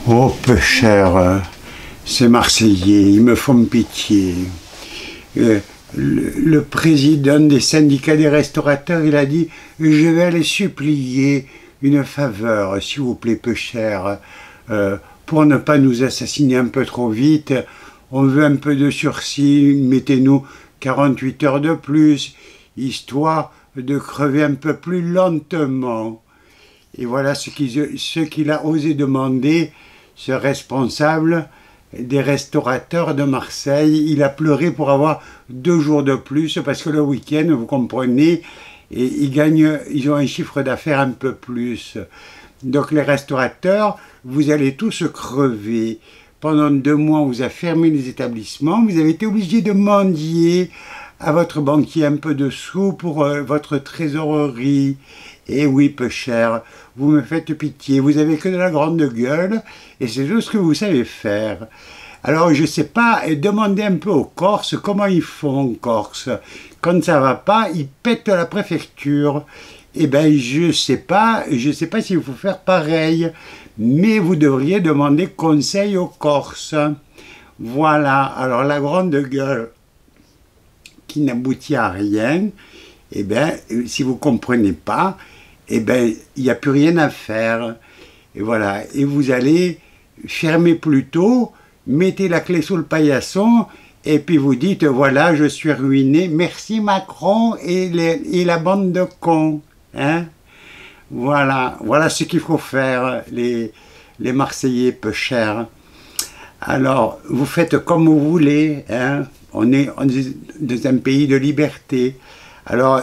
Oh, peu cher, ces Marseillais, ils me font pitié. Le président des syndicats des restaurateurs, il a dit « Je vais aller supplier une faveur, s'il vous plaît, peu cher, pour ne pas nous assassiner un peu trop vite. On veut un peu de sursis, mettez-nous 48 heures de plus, histoire de crever un peu plus lentement. » Et voilà ce qu'il a osé demander, ce responsable des restaurateurs de Marseille. Il a pleuré pour avoir 2 jours de plus, parce que le week-end, vous comprenez, et ils ont un chiffre d'affaires un peu plus. Donc les restaurateurs, vous allez tous crever. Pendant 2 mois, on vous a fermé les établissements, vous avez été obligé de mendier à votre banquier un peu de sous pour votre trésorerie. Et oui, peu cher, vous me faites pitié, vous avez que de la grande gueule, et c'est tout ce que vous savez faire. Alors, je ne sais pas, demandez un peu aux Corses comment ils font en Corse. Quand ça ne va pas, ils pètent la préfecture. Eh bien, je ne sais pas s'il faut faire pareil, mais vous devriez demander conseil aux Corses. Voilà, alors la grande gueule qui n'aboutit à rien, eh bien, si vous ne comprenez pas, eh bien, il n'y a plus rien à faire. Et voilà, et vous allez fermer plus tôt, mettez la clé sous le paillasson, et puis vous dites, voilà, je suis ruiné, merci Macron et la bande de cons. Hein? Voilà ce qu'il faut faire, les Marseillais peu chers. Alors, vous faites comme vous voulez, hein? On est dans un pays de liberté. Alors,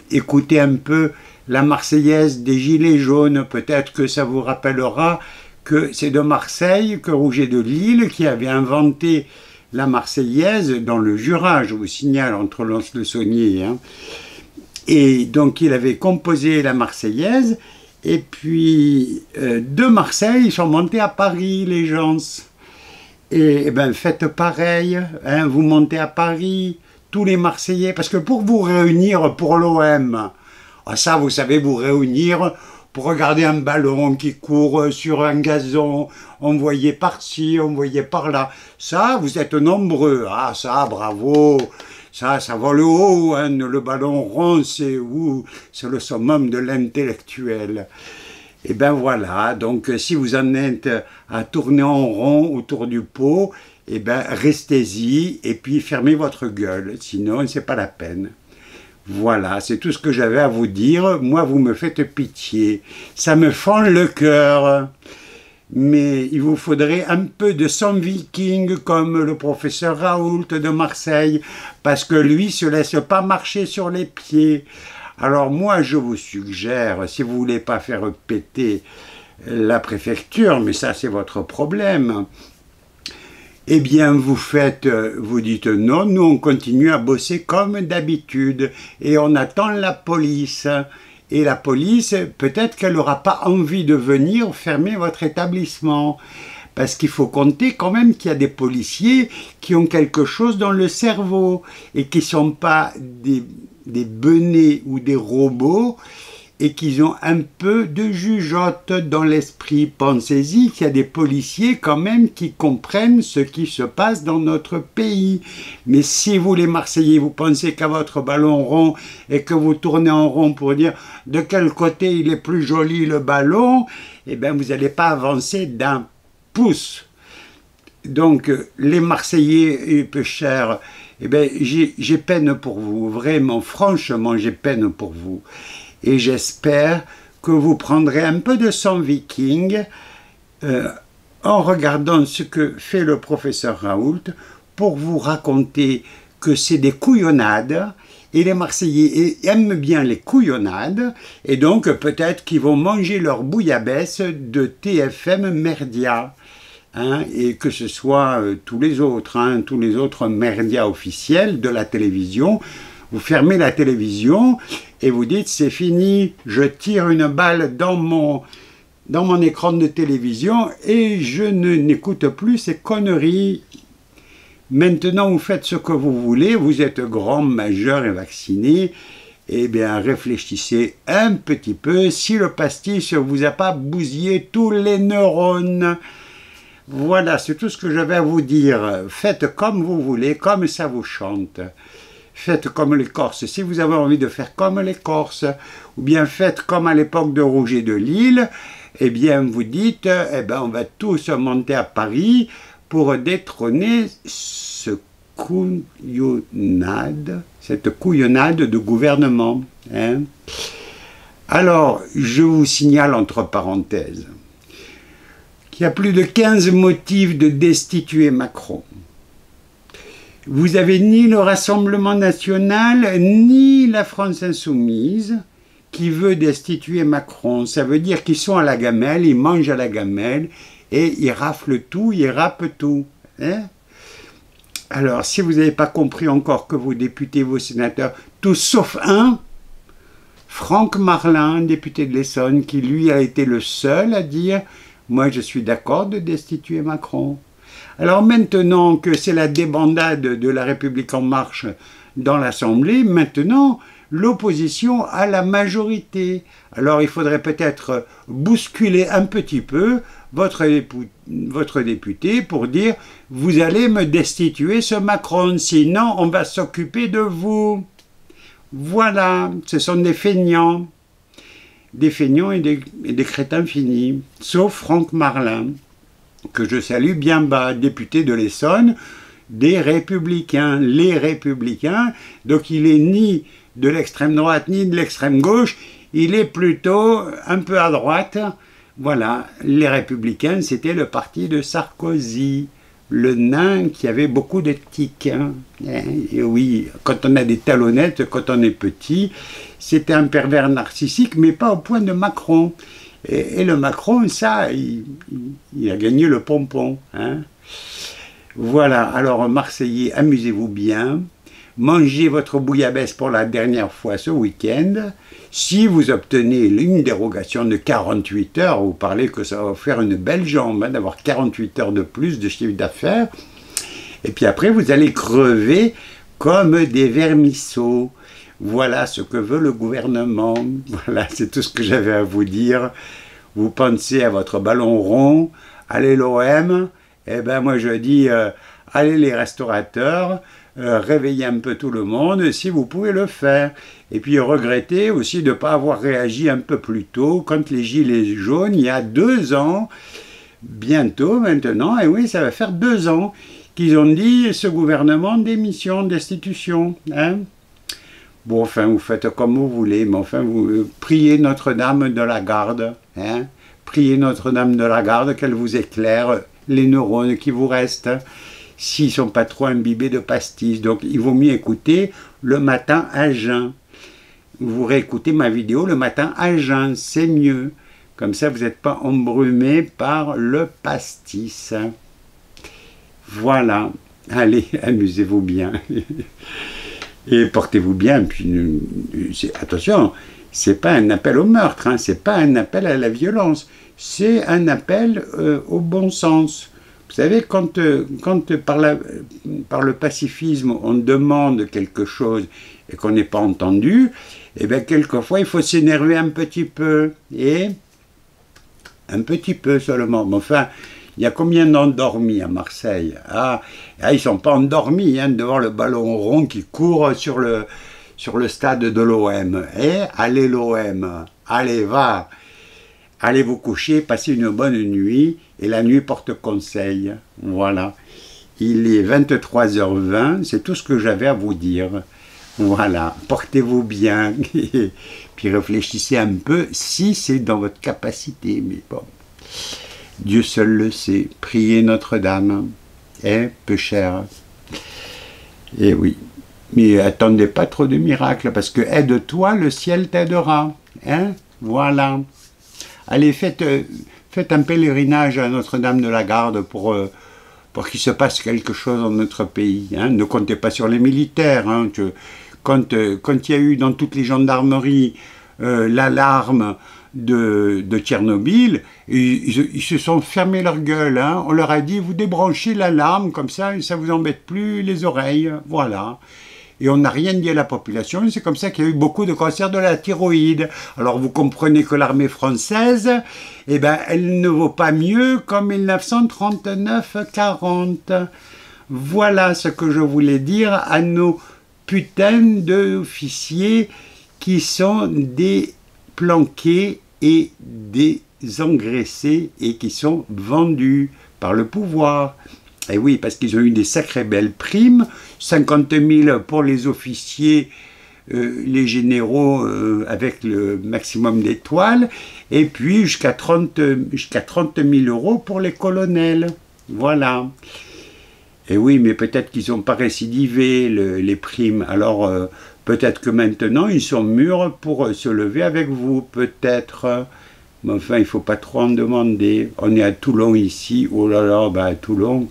écoutez un peu la Marseillaise des Gilets jaunes, peut-être que ça vous rappellera que c'est de Marseille que Rouget de Lille qui avait inventé la Marseillaise dans le Jura, je vous signale, entre Lons-le-Saunier. Hein. Et donc il avait composé la Marseillaise, et puis de Marseille, ils sont montés à Paris, les gens. Et ben faites pareil, hein, vous montez à Paris, tous les Marseillais, parce que pour vous réunir pour l'OM, ça vous savez vous réunir pour regarder un ballon qui court sur un gazon, envoyé par-ci, envoyé par-là, ça vous êtes nombreux, ça bravo, ça va le haut, hein, le ballon rond c'est le summum de l'intellectuel. Et ben voilà, donc si vous en êtes à tourner en rond autour du pot, et ben restez-y et puis fermez votre gueule, sinon c'est pas la peine. Voilà, c'est tout ce que j'avais à vous dire. Moi, vous me faites pitié. Ça me fend le cœur. Mais il vous faudrait un peu de sang viking comme le professeur Raoult de Marseille, parce que lui ne se laisse pas marcher sur les pieds. Alors moi, je vous suggère, si vous ne voulez pas faire péter la préfecture, mais ça c'est votre problème, eh bien vous dites non, nous on continue à bosser comme d'habitude et on attend la police. Et la police, peut-être qu'elle n'aura pas envie de venir fermer votre établissement. Parce qu'il faut compter quand même qu'il y a des policiers qui ont quelque chose dans le cerveau et qui ne sont pas des benets ou des robots et qu'ils ont un peu de jugeote dans l'esprit. Pensez-y qu'il y a des policiers quand même qui comprennent ce qui se passe dans notre pays. Mais si vous les Marseillais, vous pensez qu'à votre ballon rond et que vous tournez en rond pour dire de quel côté il est plus joli le ballon, eh bien vous n'allez pas avancer d'un pouce. Donc les Marseillais peu chers, eh bien j'ai peine pour vous, vraiment, franchement j'ai peine pour vous. Et j'espère que vous prendrez un peu de sang viking en regardant ce que fait le professeur Raoult pour vous raconter que c'est des couillonnades et les Marseillais aiment bien les couillonnades et donc peut-être qu'ils vont manger leur bouillabaisse de TFM Merdia. Hein, et que ce soit tous les autres merdias officiels de la télévision. Vous fermez la télévision et vous dites c'est fini, je tire une balle dans mon écran de télévision et je n'écoute plus ces conneries. Maintenant vous faites ce que vous voulez, vous êtes grand, majeur et vacciné, eh bien réfléchissez un petit peu si le pastis ne vous a pas bousillé tous les neurones. Voilà, c'est tout ce que j'avais à vous dire. Faites comme vous voulez, comme ça vous chante. Faites comme les Corses. Si vous avez envie de faire comme les Corses, ou bien faites comme à l'époque de Roger de Lille, eh bien vous dites, eh ben on va tous monter à Paris pour détrôner cette couillonnade de gouvernement. Hein. Alors, je vous signale entre parenthèses qu'il y a plus de 15 motifs de destituer Macron. Vous avez ni le Rassemblement national, ni la France insoumise qui veut destituer Macron. Ça veut dire qu'ils sont à la gamelle, ils mangent à la gamelle et ils raflent tout, ils râpent tout. Hein? Alors, si vous n'avez pas compris encore que vos députés, vos sénateurs, tous sauf un, Franck Marlin, député de l'Essonne, qui lui a été le seul à dire « Moi, je suis d'accord de destituer Macron ». Alors maintenant que c'est la débandade de la République en marche dans l'Assemblée, maintenant l'opposition a la majorité. Alors il faudrait peut-être bousculer un petit peu votre député pour dire « Vous allez me destituer ce Macron, sinon on va s'occuper de vous ». Voilà, ce sont des feignants et des crétins finis, sauf Franck Marlin, que je salue bien bas, député de l'Essonne, des Républicains, les Républicains, donc il est ni de l'extrême droite ni de l'extrême gauche, il est plutôt un peu à droite. Voilà, les Républicains, c'était le parti de Sarkozy, le nain qui avait beaucoup de tics. Hein. Et oui, quand on a des talonnettes, quand on est petit, c'était un pervers narcissique, mais pas au point de Macron. Et le Macron, ça, il a gagné le pompon. Hein. Voilà, alors Marseillais, amusez-vous bien. Mangez votre bouillabaisse pour la dernière fois ce week-end. Si vous obtenez une dérogation de 48 heures, vous parlez que ça va faire une belle jambe, hein, d'avoir 48 heures de plus de chiffre d'affaires. Et puis après, vous allez crever comme des vermisseaux. Voilà ce que veut le gouvernement. Voilà, c'est tout ce que j'avais à vous dire. Vous pensez à votre ballon rond, allez l'OM. Eh bien, moi je dis, allez les restaurateurs, réveillez un peu tout le monde si vous pouvez le faire. Et puis regrettez aussi de ne pas avoir réagi un peu plus tôt, quand les gilets jaunes, il y a 2 ans, bientôt maintenant, et oui, ça va faire 2 ans, qu'ils ont dit ce gouvernement démission, destitution. Hein. Bon, enfin, vous faites comme vous voulez, mais enfin, vous priez Notre-Dame de la Garde. Hein. Priez Notre-Dame de la Garde, qu'elle vous éclaire les neurones qui vous restent, s'ils ne sont pas trop imbibés de pastis. Donc, il vaut mieux écouter le matin à jeun. Vous réécoutez ma vidéo le matin à jeun, c'est mieux. Comme ça, vous n'êtes pas embrumé par le pastis. Voilà. Allez, amusez-vous bien. Et portez-vous bien. Puis, attention, ce n'est pas un appel au meurtre, hein, ce n'est pas un appel à la violence. C'est un appel au bon sens. Vous savez, quand par le pacifisme, on demande quelque chose et qu'on n'est pas entendu, eh bien, quelquefois, il faut s'énerver un petit peu. Et un petit peu seulement. Mais enfin, il y a combien d'endormis à Marseille? Ils ne sont pas endormis hein, devant le ballon rond qui court sur le stade de l'OM. Allez l'OM, allez, va. Allez vous coucher, passez une bonne nuit, et la nuit porte conseil. Voilà. Il est 23h20, c'est tout ce que j'avais à vous dire. Voilà, portez-vous bien, puis réfléchissez un peu, si c'est dans votre capacité, mais bon. Dieu seul le sait, priez Notre-Dame, peu cher. Et oui, mais attendez pas trop de miracles, parce que aide-toi, le ciel t'aidera. Hein? Voilà. Allez, faites un pèlerinage à Notre-Dame de la Garde pour qu'il se passe quelque chose dans notre pays. Hein. Ne comptez pas sur les militaires. Hein. Quand il y a eu dans toutes les gendarmeries l'alarme de Tchernobyl, ils se sont fermés leur gueule. Hein. On leur a dit, vous débranchez l'alarme, comme ça ne vous embête plus les oreilles. Voilà. et on n'a rien dit à la population. C'est comme ça qu'il y a eu beaucoup de cancers de la thyroïde. Alors vous comprenez que l'armée française, eh ben, elle ne vaut pas mieux qu'en 1939-40. Voilà ce que je voulais dire à nos putains d'officiers qui sont des planqués et des engraissés et qui sont vendus par le pouvoir. Et oui, parce qu'ils ont eu des sacrées belles primes, 50 000 pour les officiers, les généraux avec le maximum d'étoiles, et puis jusqu'à 30 000 € pour les colonels. Voilà. Et oui, mais peut-être qu'ils n'ont pas récidivé les primes, alors peut-être que maintenant ils sont mûrs pour se lever avec vous, peut-être. Mais enfin, il ne faut pas trop en demander. On est à Toulon ici, oh là là, bah à Toulon.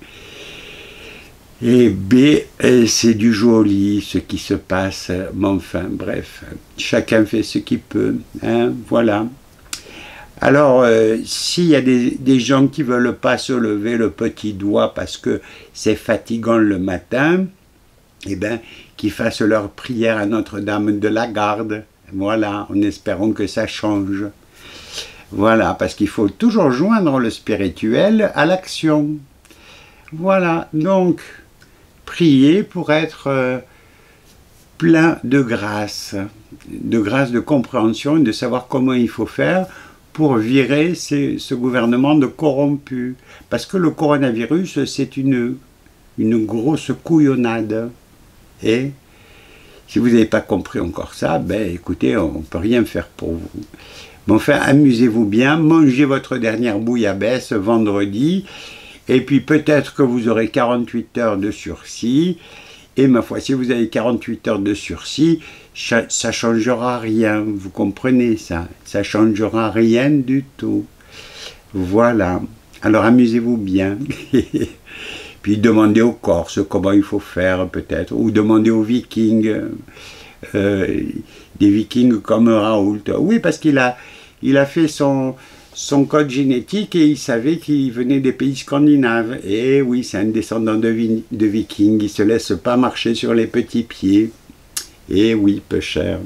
Et B, c'est du joli ce qui se passe. Mais enfin, bref, chacun fait ce qu'il peut, hein, voilà. Alors, s'il y a des gens qui ne veulent pas se lever le petit doigt parce que c'est fatigant le matin, eh bien, qu'ils fassent leur prière à Notre-Dame de la Garde. Voilà, en espérant que ça change. Voilà, parce qu'il faut toujours joindre le spirituel à l'action. Voilà, donc, prier pour être plein de grâce de compréhension et de savoir comment il faut faire pour virer ce gouvernement de corrompus. Parce que le coronavirus, c'est une grosse couillonnade. Et si vous n'avez pas compris encore ça, ben écoutez, on ne peut rien faire pour vous. Mais enfin, amusez-vous bien, mangez votre dernière bouillabaisse vendredi, et puis peut-être que vous aurez 48 heures de sursis, et ma foi, si vous avez 48 heures de sursis, ça ne changera rien, vous comprenez ça, ça ne changera rien du tout. Voilà, alors amusez-vous bien. Puis demandez aux Corses comment il faut faire peut-être, ou demandez aux Vikings, des Vikings comme Raoult. Oui, parce qu'il a fait son code génétique et il savait qu'il venait des pays scandinaves. Et oui, c'est un descendant de Vikings, il ne se laisse pas marcher sur les petits pieds. Et oui, peu cher.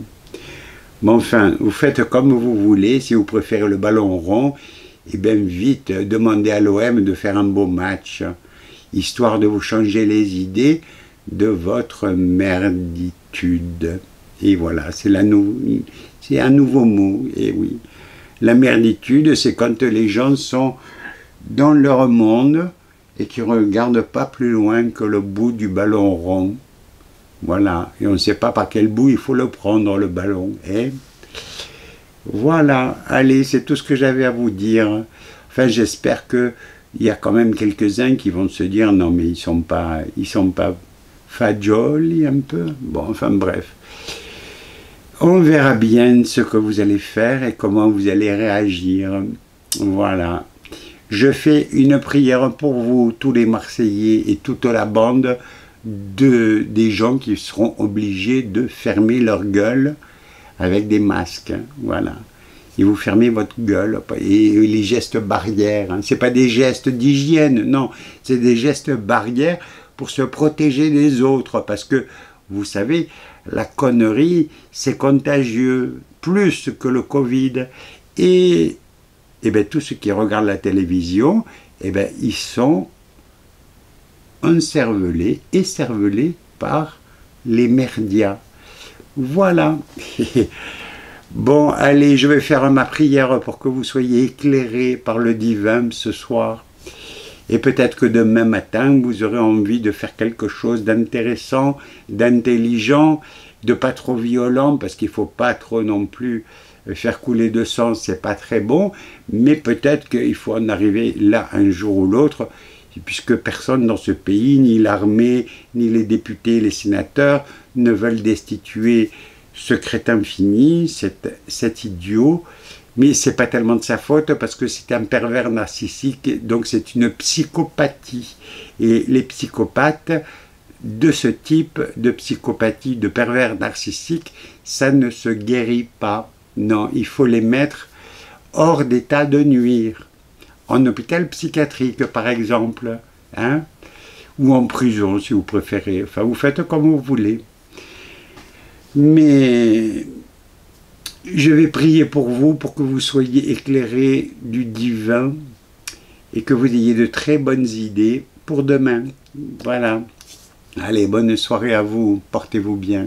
Mais enfin, vous faites comme vous voulez, si vous préférez le ballon rond, et bien vite, demandez à l'OM de faire un beau match, histoire de vous changer les idées de votre merditude. Et voilà, c'est un nouveau mot, et oui. La merditude, c'est quand les gens sont dans leur monde et qui ne regardent pas plus loin que le bout du ballon rond. Voilà, et on ne sait pas par quel bout il faut le prendre, le ballon. Et voilà, allez, c'est tout ce que j'avais à vous dire. Enfin, j'espère qu'il y a quand même quelques-uns qui vont se dire, non mais ils sont pas fagioli un peu. Bon, enfin bref. On verra bien ce que vous allez faire et comment vous allez réagir. Voilà. Je fais une prière pour vous, tous les Marseillais et toute la bande des gens qui seront obligés de fermer leur gueule avec des masques. Voilà. Et vous fermez votre gueule. Et les gestes barrières, hein. Ce n'est pas des gestes d'hygiène, non. C'est des gestes barrières pour se protéger des autres. Parce que, vous savez, la connerie, c'est contagieux, plus que le Covid. Et bien, tous ceux qui regardent la télévision, bien, ils sont encervelés, écervelés par les merdias. Voilà. Bon, allez, je vais faire ma prière pour que vous soyez éclairés par le divin ce soir. Et peut-être que demain matin, vous aurez envie de faire quelque chose d'intéressant, d'intelligent, de pas trop violent, parce qu'il ne faut pas trop non plus faire couler de sang, c'est pas très bon, mais peut-être qu'il faut en arriver là un jour ou l'autre, puisque personne dans ce pays, ni l'armée, ni les députés, les sénateurs, ne veulent destituer ce crétin fini, cet idiot. Mais ce n'est pas tellement de sa faute parce que c'est un pervers narcissique, donc c'est une psychopathie. Et les psychopathes de ce type de psychopathie, de pervers narcissique, ça ne se guérit pas. Non, il faut les mettre hors d'état de nuire. En hôpital psychiatrique, par exemple, hein, ou en prison, si vous préférez. Enfin, vous faites comme vous voulez. Mais je vais prier pour vous, pour que vous soyez éclairés du divin et que vous ayez de très bonnes idées pour demain. Voilà. Allez, bonne soirée à vous, portez-vous bien.